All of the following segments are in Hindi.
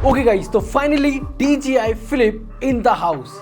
ओके गाइस, तो finally DJI Flip in the house.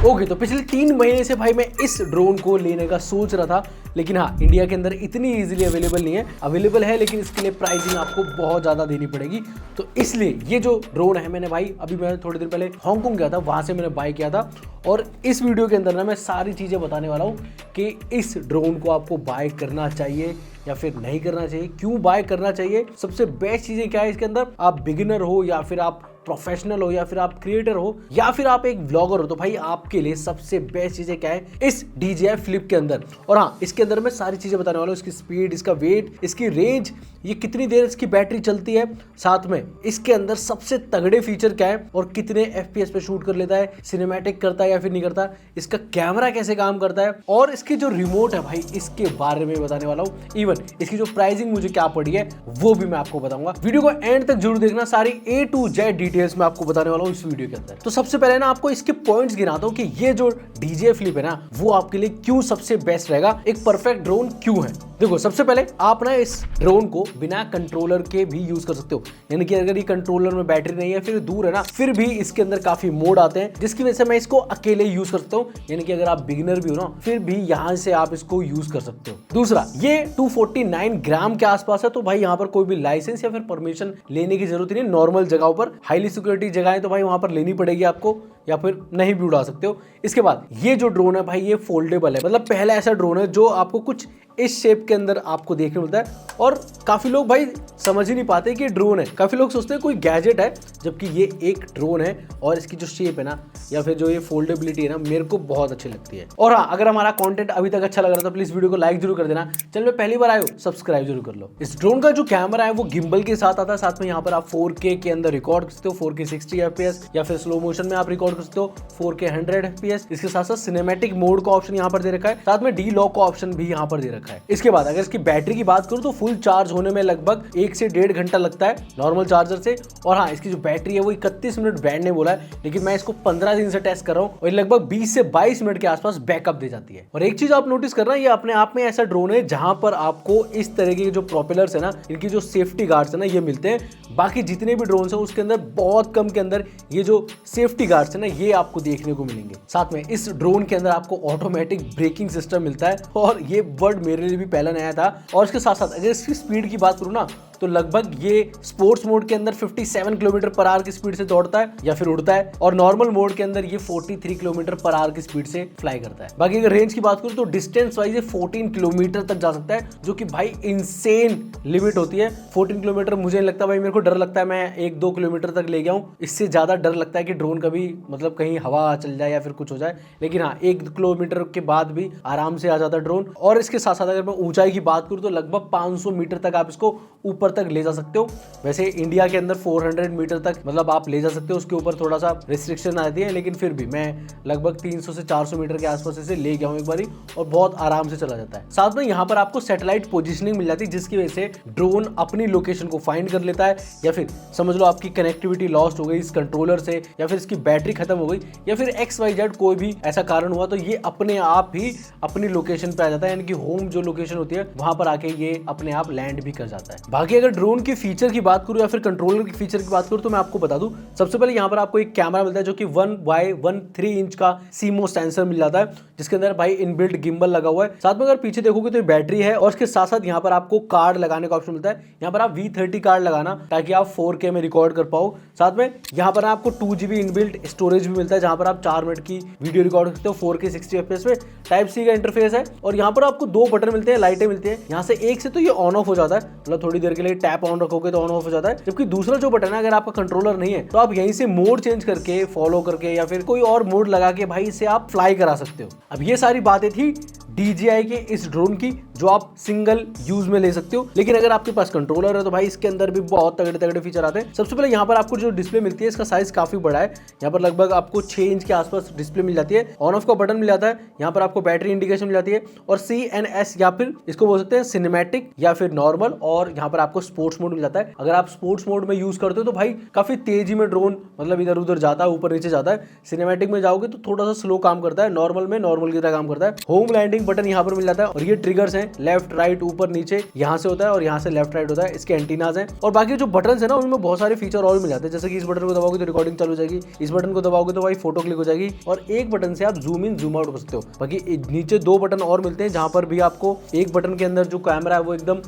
Okay, तो पिछले 3 महीने से भाई मैं इस ड्रोन को लेने का सोच रहा था, लेकिन हाँ, इंडिया के अंदर इतनी इजीली अवेलेबल नहीं है। अवेलेबल है लेकिन इसके लिए प्राइसिंग आपको बहुत ज़्यादा देनी पड़ेगी। तो इसलिए ये जो ड्रोन है मैंने भाई मैं थोड़ी देर पहले हांगकांग गया था, वहाँ से मैंने बाय किया था। और इस वीडियो के अंदर ना मैं सारी चीज़ें बताने वाला हूँ कि इस ड्रोन को आपको बाय करना चाहिए या फिर नहीं करना चाहिए, क्यों बाय करना चाहिए, सबसे बेस्ट चीज़ें क्या है इसके अंदर। आप बिगिनर हो या फिर आप प्रोफेशनल हो या फिर आप क्रिएटर हो या फिर आप एक व्लॉगर हो, तो भाई आपके लिए सबसे बेस्ट चीजें क्या है इस DJI Flip के अंदर। और हाँ, इसके अंदर मैं सारी चीजें बताने वाला हूँ, इसकी स्पीड, इसका वेट, इसकी रेंज, ये कितनी देर इसकी बैटरी चलती है, साथ में इसके अंदर सबसे तगड़े फीचर क्या है और कितने FPS पे शूट कर लेता है, सिनेमैटिक करता है या फिर नहीं करता, इसका कैमरा कैसे काम करता है, और इसकी जो रिमोट है भाई इसके बारे में बताने वाला हूँ। इवन इसकी जो प्राइसिंग मुझे क्या पड़ी है वो भी मैं आपको बताऊंगा। वीडियो को एंड तक जरूर देखना, सारी A to Z डिटेल्स में आपको बताने वाला हूँ इस वीडियो के अंदर। तो सबसे पहले ना आपको इसके पॉइंट्स गिनाता हूँ कि ये जो DJI Flip है ना वो आपके लिए क्यों सबसे बेस्ट रहेगा, एक परफेक्ट ड्रोन क्यों है। देखो, सबसे पहले आप ना इस ड्रोन को बिना कंट्रोलर के भी यूज कर सकते हो, यानी कि अगर ये कंट्रोलर में बैटरी नहीं है, फिर दूर है ना, फिर भी इसके अंदर काफी मोड आते हैं जिसकी वजह से मैं इसको अकेले यूज कर सकता हूँ, यानी कि अगर आप बिगिनर भी हो ना फिर भी यहाँ से आप इसको यूज कर सकते हो। दूसरा, ये 249 ग्राम के आसपास है, तो भाई यहाँ पर कोई भी लाइसेंस या फिर परमिशन लेने की जरूरत नहीं। नॉर्मल जगहों पर, हाईली सिक्योरिटी जगह है तो भाई वहां पर लेनी पड़ेगी आपको, या फिर नहीं भी उड़ा सकते हो। इसके बाद ये जो ड्रोन है भाई ये फोल्डेबल है, मतलब पहला ऐसा ड्रोन है जो आपको कुछ इस शेप के अंदर आपको देखने मिलता है। और काफी लोग भाई समझ ही नहीं पाते कि ड्रोन है, काफी लोग सोचते हैं कोई गैजेट है, जबकि ये एक ड्रोन है। और इसकी जो शेप है ना या फिर जो ये फोल्डेबिलिटी है ना मेरे को बहुत अच्छी लगती है। और हाँ, अगर हमारा कंटेंट अभी तक अच्छा लग रहा था प्लीज वीडियो को लाइक जरूर कर देना, चैनल में पहली बार आए हो सब्सक्राइब जरूर कर लो। इस ड्रोन का जो कैमरा है वो गिम्बल के साथ आता है, साथ में यहाँ पर आप 4K के अंदर रिकॉर्ड कर सकते हो, 4K 60 FPS या फिर स्लो मोशन में आप रिकॉर्ड कर सकते हो 4K 100 FPS। इसके साथ साथ सिनेमैटिक मोड का ऑप्शन यहाँ पर दे रखा है, साथ में D-Lock का ऑप्शन भी यहाँ पर दे रखा है। इसके बाद अगर इसकी बैटरी की बात करूं तो फुल चार्ज होने में लगभग 1 से 1.5 घंटा लगता है नॉर्मल चार्जर से। और हाँ, इसकी जो बैटरी है वो 31 मिनट बैंड ने बोला है, लेकिन मैं इसको 15 दिन से टेस्ट कर रहा हूँ और लगभग 20 से 22 मिनट के आसपास बैकअप दे जाती है। और एक चीज आप नोटिस करना, ये अपने आप में ऐसा ड्रोन है जहां पर आपको इस तरह के जो प्रोपेलर्स है ना, इनकी जो सेफ्टी गार्ड्स है ना ये मिलते हैं। बाकी जितने भी ड्रोन है उसके अंदर बहुत कम के अंदर ये जो सेफ्टी गार्ड्स है ना ये आपको देखने को मिलेंगे। साथ में इस ड्रोन के अंदर आपको ऑटोमेटिक ब्रेकिंग सिस्टम मिलता है, और ये वर्ड मेरे लिए भी पहला नया था। और इसके साथ साथ अगर इसकी स्पीड की बात करूं ना तो लगभग ये स्पोर्ट्स मोड के अंदर 57 किलोमीटर पर आवर की स्पीड से दौड़ता है या फिर उड़ता है, और नॉर्मल मोड के अंदर ये 43 किलोमीटर पर आवर की स्पीड से फ्लाई करता है। बाकी अगर रेंज की बात करूं तो डिस्टेंस वाइज ये 14 किलोमीटर तक जा सकता है, जो कि भाई इंसेन लिमिट होती है। 14 किलोमीटर मुझे नहीं लगता भाई, मेरे को डर लगता है मैं 1-2 किलोमीटर तक ले गया हूँ, इससे ज्यादा डर लगता है कि ड्रोन कभी मतलब कहीं हवा चल जाए या फिर कुछ हो जाए। लेकिन हाँ, 1 किलोमीटर के बाद भी आराम से आ जाता है ड्रोन। और इसके साथ साथ अगर मैं ऊंचाई की बात करूं तो लगभग 500 मीटर तक आप इसको ऊपर तक ले जा सकते हो। वैसे इंडिया के अंदर 400 मीटर तक मतलब आप ले जा सकते हो, उसके ऊपर थोड़ा सा रिस्ट्रिक्शन आती है, लेकिन फिर भी मैं लगभग 300 से 400 मीटर के आसपास इसे ले गया हूं एक बारी, और बहुत आराम से चला जाता है। साथ में यहाँ पर आपको सैटेलाइट पोजीशनिंग मिल जाती है, जिसकी वजह से ड्रोन अपनी लोकेशन को फाइंड कर लेता है, या फिर समझ लो आपकी कनेक्टिविटी लॉस्ट हो गई इस कंट्रोलर से, या फिर इसकी बैटरी खत्म हो गई, या फिर XYZ कोई भी ऐसा कारण हुआ, तो ये अपने आप ही अपनी लोकेशन पे आ जाता है, यानी कि होम जो लोकेशन होती है वहां पर आके ये अपने आप लैंड भी कर जाता है। बाकी अगर ड्रोन की फीचर की बात करूं या फिर कंट्रोलर की फीचर की बात करूं तो मैं आपको बता दूं, सबसे पहले यहाँ पर आपको एक कैमरा मिलता है जो कि 1x13 इंच का CMOS सेंसर मिल जाता है, जिसके अंदर भाई इनबिल्ट गिम्बल लगा हुआ है। साथ में अगर पीछे देखोगे तो बैटरी है, और इसके साथ साथ यहाँ पर आपको कार्ड लगाने का ऑप्शन मिलता है। यहाँ पर आप V30 कार्ड लगाना ताकि आप 4K में रिकॉर्ड कर पाओ। साथ में यहाँ पर आपको 2GB इनबिल्ट स्टोरेज भी मिलता है, जहां पर आप 4 मिनट की वीडियो रिकॉर्ड कर सकते हो 4K 60 FPS में। Type-C का इंटरफेस है, और यहाँ पर आपको 2 बटन मिलते हैं, लाइटें मिलती है। यहाँ से एक से तो ये ऑन ऑफ हो जाता है, मतलब थोड़ी देर के लिए टैप ऑन रखोगे तो ऑन ऑफ हो जाता है, जबकि दूसरा जो बटन है अगर आपका कंट्रोलर नहीं है तो आप यहीं से मोड चेंज करके, फॉलो करके या फिर कोई और मोड लगा के भाई इसे आप फ्लाई करा सकते हो। अब ये सारी बातें थी DJI के इस ड्रोन की, जो आप सिंगल यूज में ले सकते हो। लेकिन अगर आपके पास कंट्रोलर है तो भाई इसके अंदर भी बहुत तगड़े तगड़े फीचर आते हैं। सबसे पहले यहाँ पर आपको जो डिस्प्ले मिलती है इसका साइज काफी बड़ा है, यहाँ पर लगभग आपको 6 इंच के आसपास डिस्प्ले मिल जाती है। ऑन ऑफ का बटन मिल जाता है, यहाँ पर आपको बैटरी इंडिकेशन मिल जाती है, और CNS या फिर इसको बोल सकते हैं सिनेमैटिक या फिर नॉर्मल, और यहाँ पर आपको स्पोर्ट्स मोड मिल जाता है। अगर आप स्पोर्ट्स मोड में यूज करते हो तो भाई काफी तेजी में ड्रोन मतलब इधर उधर जाता है, ऊपर नीचे जाता है। सिनेमैटिक में जाओगे तो थोड़ा सा स्लो काम करता है, नॉर्मल में नॉर्मल की तरह काम करता है। होम लैंडिंग कंट्रोलिंग बटन यहाँ पर मिल जाता है और ये ट्रिगर्स हैं, लेफ्ट राइट ऊपर नीचे, यहाँ से होता है और यहाँ से लेफ्ट राइट होता है। इसके एंटीनाज हैं और बाकी जो बटन है ना उनमें बहुत सारे फीचर और मिल जाते हैं, जैसे कि इस बटन को दबाओगे तो रिकॉर्डिंग चालू हो जाएगी, इस बटन को दबाओगे तो भाई फोटो क्लिक हो जाएगी और एक बटन से आप जूम इन जूम आउट कर सकते हो। बाकी नीचे 2 बटन और मिलते हैं जहां पर भी आपको एक बटन के अंदर जो कैमरा है वो एकदम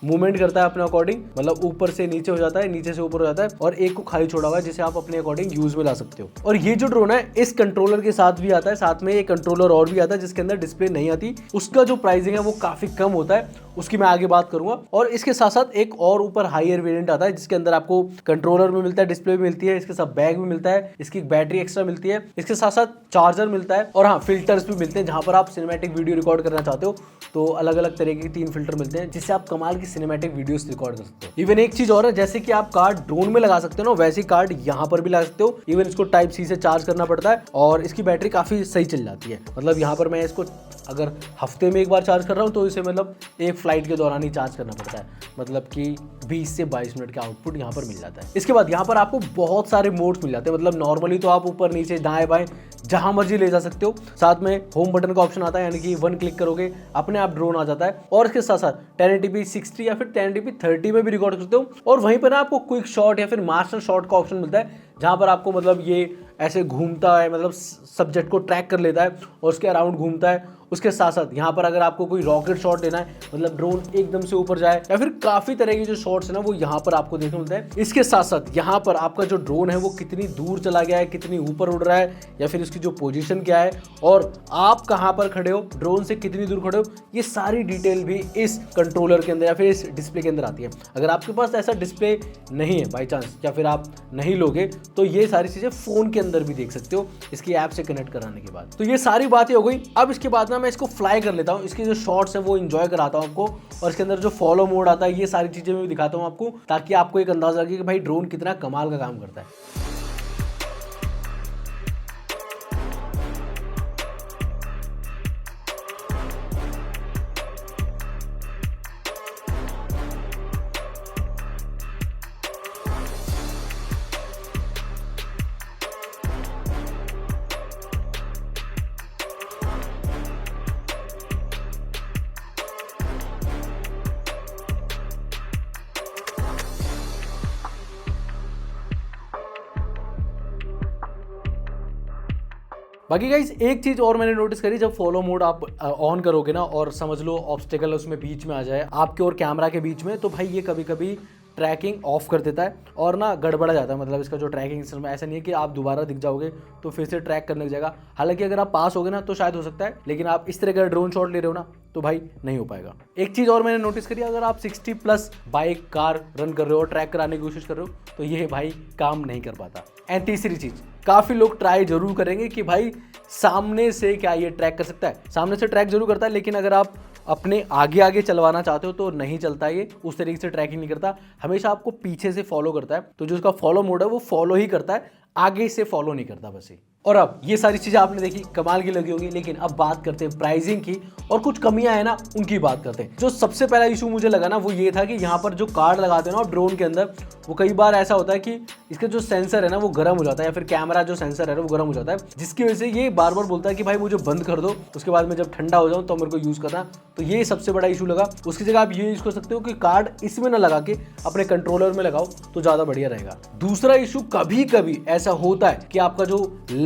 मूवमेंट करता है अपने अकॉर्डिंग, मतलब ऊपर से नीचे हो जाता है, नीचे से ऊपर हो जाता है और एक को खाली छोड़ा हुआ है जिसे आप अपने अकॉर्डिंग यूज में ला सकते हो। और ये जो ड्रोन है इस कंट्रोलर के साथ भी आता है, साथ में एक कंट्रोलर और भी आता है जिसके अंदर डिस्प्ले नहीं आती, उसका जो प्राइसिंग है वो काफी कम होता है, उसकी मैं आगे बात करूंगा। और इसके साथ साथ एक और ऊपर हाईयर वेरिएंट आता है जिसके अंदर आपको कंट्रोलर भी मिलता है, डिस्प्ले भी मिलती है, इसके साथ बैग भी मिलता है, इसकी बैटरी एक्स्ट्रा मिलती है, इसके साथ साथ चार्जर मिलता है और हाँ फिल्टर्स भी मिलते हैं। जहां पर आप सिनेमैटिक वीडियो रिकॉर्ड करना चाहते हो तो अलग अलग तरह के 3 फिल्टर मिलते हैं जिससे आप कमाल की सिनेमैटिक वीडियोस रिकॉर्ड कर सकते हो। इवन एक चीज और है, जैसे कि आप कार्ड ड्रोन में लगा सकते हो ना, वैसे कार्ड यहाँ पर भी लगा सकते हो। इवन इसको टाइप सी से चार्ज करना पड़ता है और इसकी बैटरी काफी सही चल जाती है। मतलब यहाँ पर मैं इसको अगर हफ्ते में एक बार चार्ज कर रहा हूँ तो इसे मतलब एक फ्लाइट के दौरान ही चार्ज करना पड़ता है, मतलब कि 20 से 22 मिनट का आउटपुट यहाँ पर मिल जाता है। इसके बाद यहाँ पर आपको बहुत सारे मोड्स मिल जाते हैं, मतलब नॉर्मली तो आप ऊपर नीचे दाएं बाएं जहां मर्जी ले जा सकते हो। साथ में होम बटन का ऑप्शन आता है, यानी कि 1 क्लिक करोगे अपने आप ड्रोन आ जाता है और इसके साथ साथ 1080p 60 या फिर 1080p 30 में भी रिकॉर्ड कर सकते हो। और वहीं पर आपको क्विक शॉट या फिर मास्टर शॉट का ऑप्शन मिलता है जहां पर आपको मतलब ये ऐसे घूमता है, मतलब सब्जेक्ट को ट्रैक कर लेता है और उसके अराउंड घूमता है। उसके साथ साथ यहाँ पर अगर आपको कोई रॉकेट शॉट लेना है, मतलब ड्रोन एकदम से ऊपर जाए, या फिर काफी तरह के जो शॉट्स है ना वो यहाँ पर आपको देखने मिलता है। इसके साथ साथ यहाँ पर आपका जो ड्रोन है वो कितनी दूर चला गया है, कितनी ऊपर उड़ रहा है, या फिर इसकी जो पोजीशन क्या है और आप कहाँ पर खड़े हो, ड्रोन से कितनी दूर खड़े हो, ये सारी डिटेल भी इस कंट्रोलर के अंदर या फिर इस डिस्प्ले के अंदर आती है। अगर आपके पास ऐसा डिस्प्ले नहीं है बाई चांस, या फिर आप नहीं लोगे, तो ये सारी चीजें फोन के अंदर भी देख सकते हो इसकी ऐप से कनेक्ट कराने के बाद। तो ये सारी बातें हो गई। अब इसके बाद ना मैं इसको फ्लाई कर लेता हूँ, इसके जो शॉट्स है वो एंजॉय कराता हूँ आपको, और इसके अंदर जो फॉलो मोड आता है ये सारी चीजें मैं दिखाता हूँ आपको, ताकि आपको एक अंदाजा लगे कि भाई ड्रोन कितना कमाल का काम करता है। बाकी गाइस एक चीज और मैंने नोटिस करी, जब फॉलो मोड आप ऑन करोगे ना और समझ लो ऑब्स्टेकल उसमें बीच में आ जाए आपके और कैमरा के बीच में, तो भाई ये कभी कभी ट्रैकिंग ऑफ कर देता है और ना गड़बड़ा जाता है। मतलब इसका जो ट्रैकिंग सिस्टम है, ऐसा नहीं है कि आप दोबारा दिख जाओगे तो फिर से ट्रैक करने लग जाएगा। हालांकि अगर आप पास होगे ना तो शायद हो सकता है, लेकिन आप इस तरह का ड्रोन शॉट ले रहे हो ना तो भाई नहीं हो पाएगा। एक चीज और मैंने नोटिस करी, अगर आप 60+ बाइक कार रन कर रहे हो, ट्रैक कराने की कोशिश कर रहे हो, तो ये भाई काम नहीं कर पाता। एंड तीसरी चीज, काफी लोग ट्राई जरूर करेंगे कि भाई सामने से क्या ये ट्रैक कर सकता है, सामने से ट्रैक जरूर करता है, लेकिन अगर आप अपने आगे आगे चलवाना चाहते हो तो नहीं चलता, ये उस तरीके से ट्रैकिंग नहीं करता, हमेशा आपको पीछे से फॉलो करता है। तो जो उसका फॉलो मोड है वो फॉलो ही करता है, आगे से फॉलो नहीं करता बस ही। और अब ये सारी चीजें आपने देखी, कमाल की लगी होंगी, लेकिन अब बात करते हैं प्राइसिंग की और कुछ कमियां है ना उनकी बात करते हैं। जो सबसे पहला इशू मुझे लगा ना वो ये था कि यहाँ पर जो कार्ड लगाते हैं ना ड्रोन के अंदर, वो कई बार ऐसा होता है कि इसका जो सेंसर है ना वो गर्म हो जाता है, या फिर कैमरा जो सेंसर है वो गर्म हो जाता है, जिसकी वजह से ये बार बार बोलता है कि भाई मुझे बंद कर दो, उसके बाद में जब ठंडा हो जाऊँ तो मेरे को यूज करना। तो ये सबसे बड़ा इशू लगा। उसकी जगह आप ये यूज कर सकते हो कि कार्ड इसमें ना लगा के अपने कंट्रोलर में लगाओ तो ज्यादा बढ़िया रहेगा। दूसरा इशू, कभी कभी ऐसा होता है कि आपका जो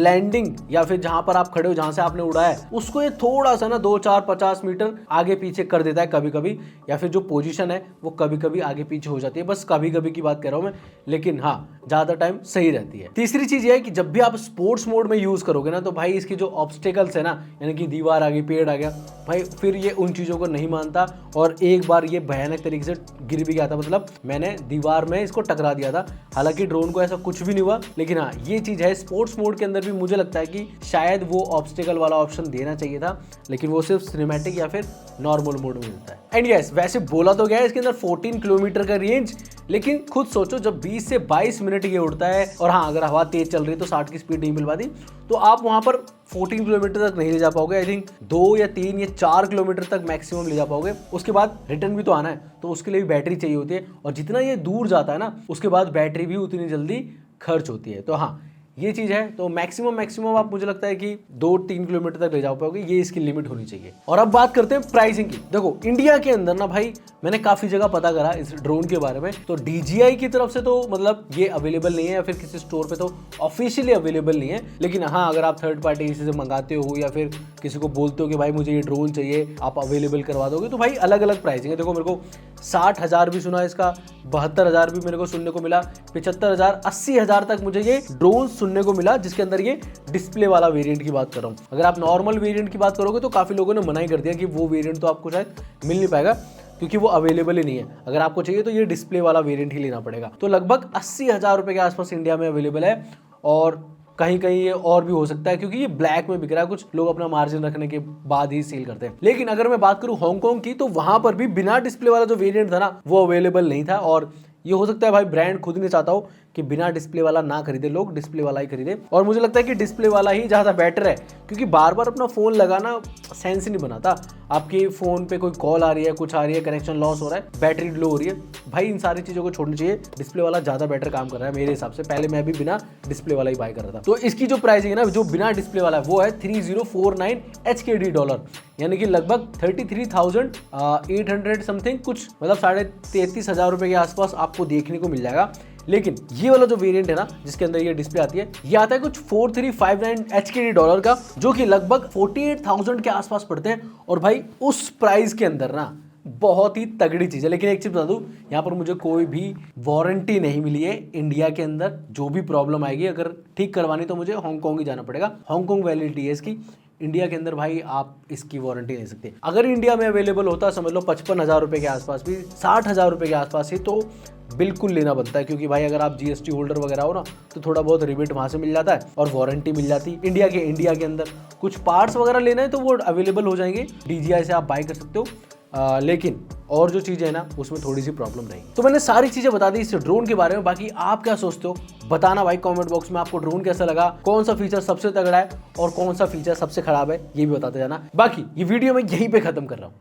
लैंडिंग या फिर जहां पर आप खड़े हो, जहां से आपने उड़ाया है, उसको ये थोड़ा सा ना 2-4-50 मीटर आगे पीछे कर देता है कभी कभी, या फिर जो पोजीशन है वो कभी कभी आगे पीछे हो जाती है। बस कभी कभी की बात कर रहा हूं मैं, लेकिन हाँ ज्यादा टाइम सही रहती है। तीसरी चीज ये है कि जब भी आप स्पोर्ट्स मोड में यूज करोगे ना, तो भाई इसकी जो ऑब्स्टेकल्स है ना, यानी कि दीवार आ गई, पेड़ आ गया, भाई फिर ये उन चीजों को नहीं मानता। और एक बार ये भयानक तरीके से गिर भी गया था, मतलब मैंने दीवार में इसको टकरा दिया था। हालांकि ड्रोन को ऐसा कुछ भी नहीं हुआ, लेकिन हाँ ये चीज है, स्पोर्ट्स मोड के अंदर भी मुझे लगता है कि शायद वो ऑब्स्टेकल वाला ऑप्शन देना चाहिए था, लेकिन वो सिर्फ सिनेमैटिक या फिर नॉर्मल मोड में मिलता है। एंड यस, वैसे बोला तो गया है इसके अंदर 14 किलोमीटर का रेंज, लेकिन खुद सोचो जब 20 से 22 मिनट ये उड़ता है, और हाँ अगर हवा तेज चल रही है तो 60 की स्पीड नहीं मिल पाती, तो आप वहां पर 14 किलोमीटर तक नहीं ले जा पाओगे। आई थिंक 2 या 3 या 4 किलोमीटर तक मैक्सिमम ले जा पाओगे। उसके बाद रिटर्न भी तो आना है, तो उसके लिए भी बैटरी चाहिए होती है, और जितना ये दूर जाता है ना उसके बाद बैटरी भी उतनी जल्दी खर्च होती है। तो हाँ ये चीज है। तो मैक्सिमम आप मुझे लगता है कि 2-3 किलोमीटर तक ले जा पाओगे, ये इसकी लिमिट होनी चाहिए। और अब बात करते हैं प्राइसिंग की। देखो इंडिया के अंदर ना भाई मैंने काफी जगह पता करा इस ड्रोन के बारे में, तो DJI की तरफ से तो मतलब ये अवेलेबल नहीं है, या फिर किसी स्टोर पे तो ऑफिशियली अवेलेबल नहीं है। लेकिन हाँ, अगर आप थर्ड पार्टी किसी से मंगाते हो या फिर किसी को बोलते हो कि भाई मुझे ये ड्रोन चाहिए, आप अवेलेबल करवा दोगे, तो भाई अलग अलग प्राइसिंग है। देखो मेरे को 60,000 भी सुना इसका, 72,000 भी मेरे को सुनने को मिला, 75,000, 80,000 तक मुझे ये ड्रोन सुनने को मिला, जिसके अंदर ये डिस्प्ले वाला वेरिएंट की बात कर रहा हूँ। अगर आप नॉर्मल वेरिएंट की बात करोगे तो काफी लोगों ने मना ही कर दिया कि वो वेरिएंट तो आपको शायद मिल नहीं पाएगा, क्योंकि वो अवेलेबल ही नहीं है। अगर आपको चाहिए तो ये डिस्प्ले वाला वेरिएंट ही लेना पड़ेगा। तो लगभग 80,000 रुपए के आसपास इंडिया में अवेलेबल है, और कहीं कहीं ये और भी हो सकता है, क्योंकि ये ब्लैक में बिक रहा है। कुछ लोग अपना मार्जिन रखने के बाद ही सेल करते हैं। लेकिन अगर मैं बात करूं हांगकांग की, तो वहां पर भी बिना डिस्प्ले वाला जो वेरिएंट था ना, वो अवेलेबल नहीं था। और ये हो सकता है भाई ब्रांड खुद नहीं चाहता हो कि बिना डिस्प्ले वाला ना खरीदे, लोग डिस्प्ले वाला ही खरीदे। और मुझे लगता है कि डिस्प्ले वाला ही ज़्यादा बेटर है, क्योंकि बार बार अपना फ़ोन लगाना सेंस ही नहीं बनाता। आपके फ़ोन पे कोई कॉल आ रही है, कुछ आ रही है, कनेक्शन लॉस हो रहा है, बैटरी लो हो रही है, भाई इन सारी चीज़ों को छोड़नी चाहिए। डिस्प्ले वाला ज़्यादा बेटर काम कर रहा है मेरे हिसाब से। पहले मैं भी बिना डिस्प्ले वाला ही बाय कर रहा था। तो इसकी जो प्राइसिंग है ना, जो बिना डिस्प्ले वाला है, वो है $3049 HKD डॉलर, यानी कि लगभग 33,800 समथिंग, कुछ मतलब 33,500 रुपये के आसपास आपको देखने को मिल जाएगा। लेकिन ये वाला जो वेरिएंट है ना, जिसके अंदर ये डिस्प्ले आती है, ये आता है कुछ 4359 HKD डॉलर का, जो कि लगभग 48,000 के आसपास पड़ते हैं। और भाई उस प्राइस के अंदर ना बहुत ही तगड़ी चीज़ है। लेकिन एक चीज़ बता दूं, यहाँ पर मुझे कोई भी वारंटी नहीं मिली है इंडिया के अंदर। जो भी प्रॉब्लम आएगी अगर ठीक करवानी, तो मुझे हांगकांग ही जाना पड़ेगा। हांगकांग वैलिडिटी है इसकी। इंडिया के अंदर भाई आप इसकी वारंटी नहीं सकते। अगर इंडिया में अवेलेबल होता, समझ लो 55,000 रुपये के आसपास भी, 60,000 रुपये के आसपास ही, तो बिल्कुल लेना बनता है। क्योंकि भाई अगर आप GST होल्डर वगैरह हो ना, तो थोड़ा बहुत रिबेट वहाँ से मिल जाता है और वारंटी मिल जाती। इंडिया के अंदर कुछ पार्ट्स वगैरह लेना है तो वो अवेलेबल हो जाएंगे, DJI से आप बाय कर सकते हो। लेकिन और जो चीज़ें हैं ना, उसमें थोड़ी सी प्रॉब्लम रही। तो मैंने सारी चीज़ें बता दी इस ड्रोन के बारे में। बाकी आप क्या सोचते हो बताना भाई कमेंट बॉक्स में। आपको ड्रोन कैसा लगा, कौन सा फीचर सबसे तगड़ा है और कौन सा फीचर सबसे खराब है, ये भी बताते जाना। बाकी ये वीडियो मैं यहीं पे खत्म कर रहा हूँ।